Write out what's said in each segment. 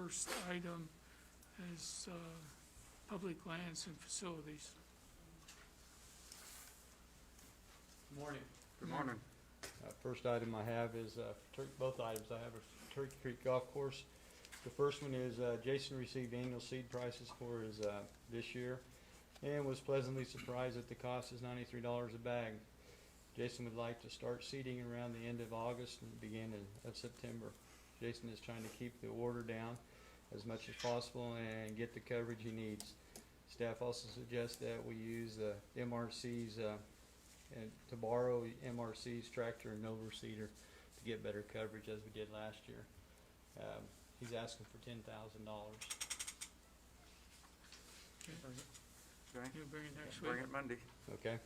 first item is public lands and facilities. Morning. Good morning. First item I have is, both items I have are Turkey Creek Golf Course. The first one is Jason received annual seed prices for his this year and was pleasantly surprised that the cost is $93 a bag. Jason would like to start seeding around the end of August and beginning of September. Jason is trying to keep the order down as much as possible and get the coverage he needs. Staff also suggests that we use MRC's and to borrow MRC's tractor and overseeder to get better coverage as we did last year. He's asking for $10,000. Okay. You'll bring it next week? Bring it Monday. Okay.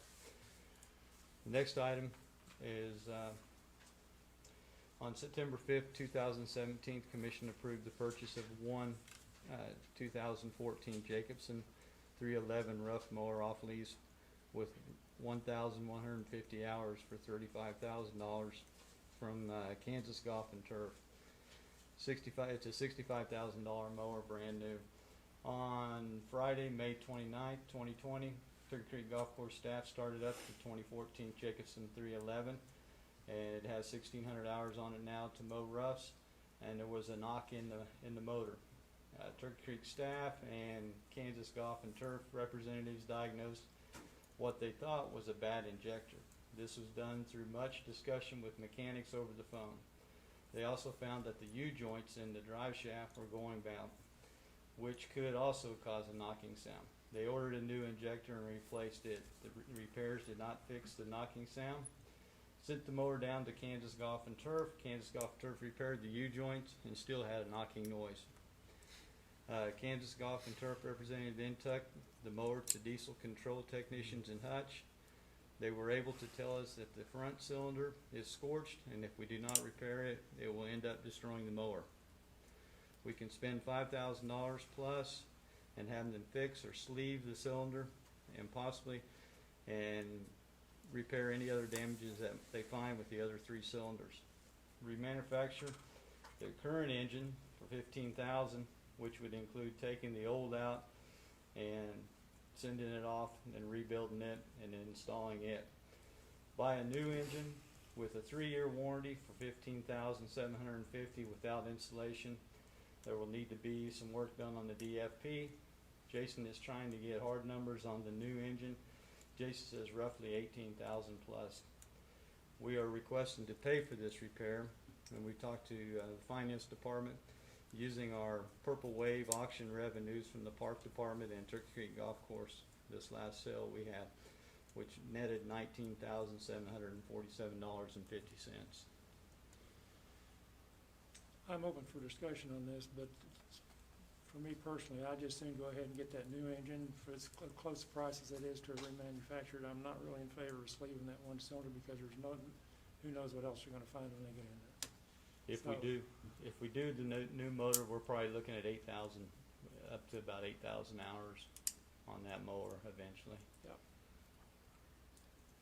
The next item is on September 5th, 2017, the Commission approved the purchase of one 2014 Jacobson 311 rough mower off lease with 1,150 hours for $35,000 from Kansas Golf and Turf. It's a $65,000 mower, brand new. On Friday, May 29th, 2020, Turkey Creek Golf Course staff started up the 2014 Jacobson 311, and it has 1,600 hours on it now to mow roughs, and there was a knock in the motor. Turkey Creek staff and Kansas Golf and Turf representatives diagnosed what they thought was a bad injector. This was done through much discussion with mechanics over the phone. They also found that the U-joints in the drive shaft were going bad, which could also cause a knocking sound. They ordered a new injector and replaced it. The repairs did not fix the knocking sound. Sent the mower down to Kansas Golf and Turf. Kansas Golf and Turf repaired the U-joints and still had a knocking noise. Kansas Golf and Turf representative then took the mower to diesel control technicians in Hutch. They were able to tell us that the front cylinder is scorched, and if we do not repair it, it will end up destroying the mower. We can spend $5,000 plus and have them fix or sleeve the cylinder and possibly repair any other damages that they find with the other three cylinders. Remanufacture the current engine for $15,000, which would include taking the old out and sending it off and rebuilding it and then installing it. Buy a new engine with a 3-year warranty for $15,750 without installation. There will need to be some work done on the DFP. Jason is trying to get hard numbers on the new engine. Jason says roughly $18,000 plus. We are requesting to pay for this repair, and we talked to the finance department using our Purple Wave auction revenues from the park department and Turkey Creek Golf Course. This last sale we had, which netted $19,747.50. I'm open for discussion on this, but for me personally, I just soon go ahead and get that new engine for as close a price as it is to a remanufactured. I'm not really in favor of sleeving that one cylinder because there's no, who knows what else you're going to find when they get in there. If we do the new motor, we're probably looking at 8,000, up to about 8,000 hours on that mower eventually. Yep.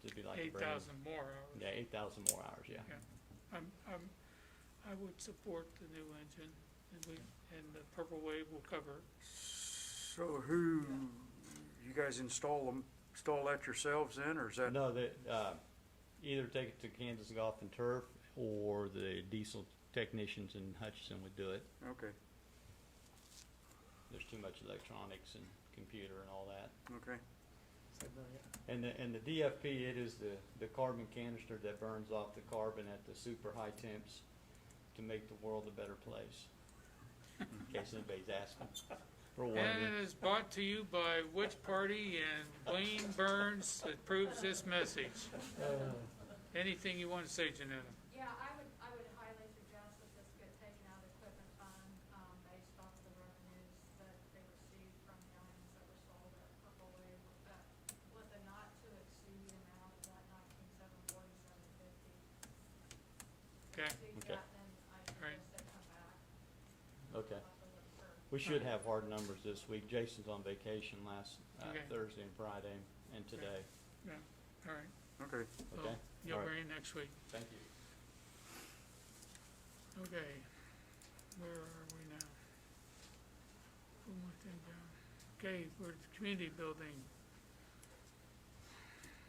To be like a brand. 8,000 more hours. Yeah, 8,000 more hours. Yeah. Okay. I would support the new engine, and the Purple Wave will cover it. So you guys install that yourselves then, or is that? No, either take it to Kansas Golf and Turf or the diesel technicians in Hutchinson would do it. Okay, There's too much electronics and computer and all that. okay. So bring it. And the DFP, it is the carbon canister that burns off the carbon at the super high temps to make the world a better place. In case anybody's asking. For one And it is brought to you by which party and Blaine Burns approves this message. Anything you want to say, Janetta? Yeah, I would highly suggest that this get taken out of the equipment fund, based off of the revenues that they received from the items that were sold at Purple Wave, with a not to exceed amount of that $19,747.50. Okay. Do Okay. that, then I Right. suggest they come back. Okay. We'll have to look for- We should have hard numbers this week. Jason's on vacation last Okay. Thursday and Friday and today. Yeah, all right. Okay. So Okay. you'll All right. bring it next week. Thank you. Okay. Where are we now? One more thing down. Okay, we're at the community building.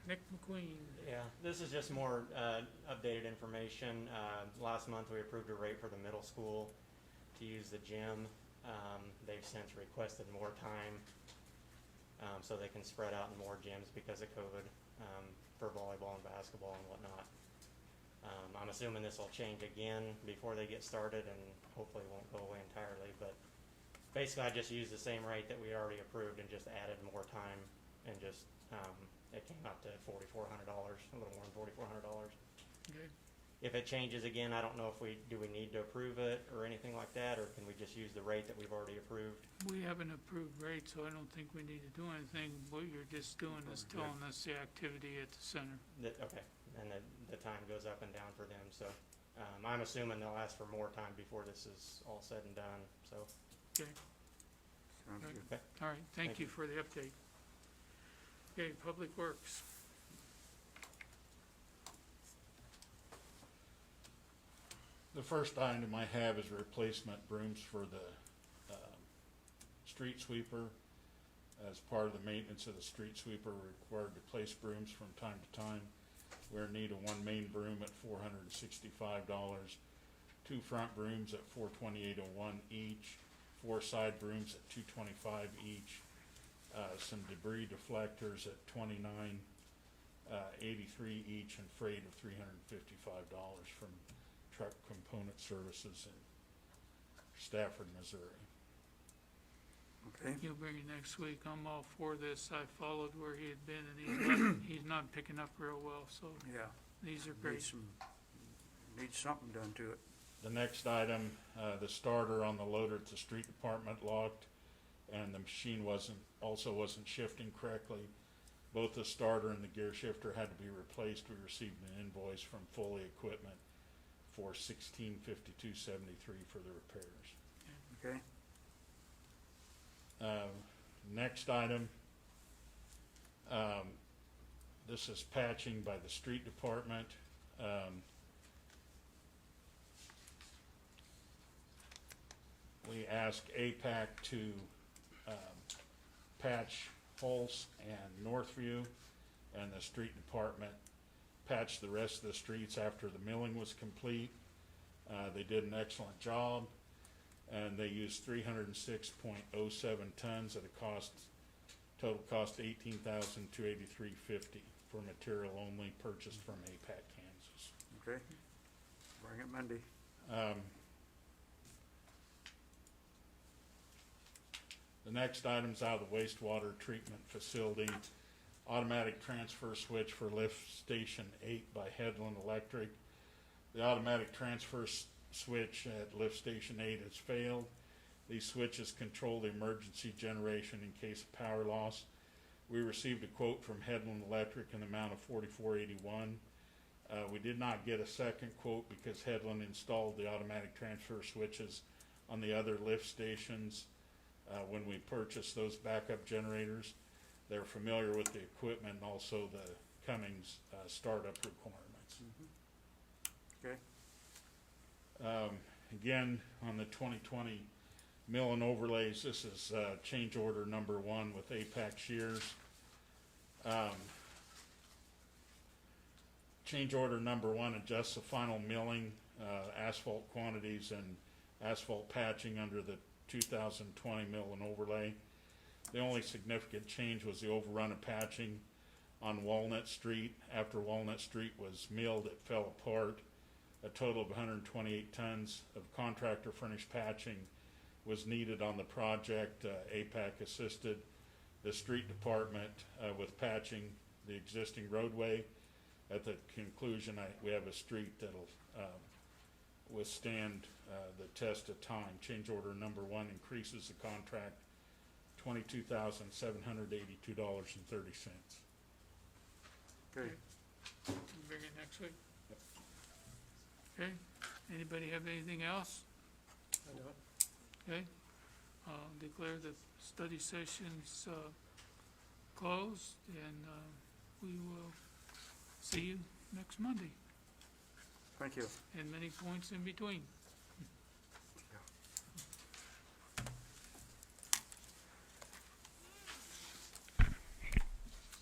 Nick McQueen. Yeah, this is just more updated information. Last month we approved a rate for the middle school to use the gym. They've since requested more time so they can spread out in more gyms because of COVID for volleyball and basketball and whatnot. I'm assuming this will change again before they get started and hopefully won't go away entirely, but basically I just used the same rate that we already approved and just added more time and just it came out to $4,400, a little more than $4,400. Okay. If it changes again, I don't know if do we need to approve it or anything like that, or can we just use the rate that we've already approved? We have an approved rate, so I don't think we need to do anything. What you're just doing is telling us the activity at the center. Okay, and the time goes up and down for them, so I'm assuming they'll ask for more time before this is all said and done, so. Okay, Sounds Right. good. all right, thank Thank you for the update. Okay, Public Works. The first item I have is replacement brooms for the street sweeper. As part of the maintenance of the street sweeper, we're required to place brooms from time to time. We're in need of one main broom at $465, two front brooms at $428.01 each, four side brooms at $225 each, some debris deflectors at $29.83 each, and freight of $355 from Truck Component Services in Stafford, Missouri. Okay, You'll bring it next week. I'm all for this. I followed where he had been and he's not picking up real well, so yeah, these are need great. needs something done to it. The next item, the starter on the loader at the street department locked, and the machine wasn't shifting correctly. Both the starter and the gear shifter had to be replaced. We received an invoice from Foley Equipment for $1652.73 for the repairs. Okay, Next item, this is patching by the street department. We asked APAC to patch Pulse and Northview, and the street department patched the rest of the streets after the milling was complete. They did an excellent job, and they used 306.07 tons at a total cost $18,283.50 for material only purchased from APAC, Kansas. okay. Bring it Monday. The next item's out of the wastewater treatment facility. Automatic transfer switch for lift station 8 by Headland Electric. The automatic transfer switch at lift station 8 has failed. These switches control the emergency generation in case of power loss. We received a quote from Headland Electric in the amount of $44.81. We did not get a second quote because Headland installed the automatic transfer switches on the other lift stations when we purchased those backup generators. They're familiar with the equipment and also the Cummins startup requirements. Okay, Again, on the 2020 mill and overlays, this is change order number 1 with APAC Shears. Change order number 1 adjusts the final milling, asphalt quantities, and asphalt patching under the 2020 mill and overlay. The only significant change was the overrun of patching on Walnut Street. After Walnut Street was milled, it fell apart. A total of 128 tons of contractor furnished patching was needed on the project. APAC assisted the street department with patching the existing roadway. At the conclusion, we have a street that'll withstand the test of time. Change order number 1 increases the contract $22,782.30. okay. We'll bring it next week. Okay, anybody have anything else? I don't. Okay, declare the study session's closed, and we will see you next Monday, Thank you. and many points in between.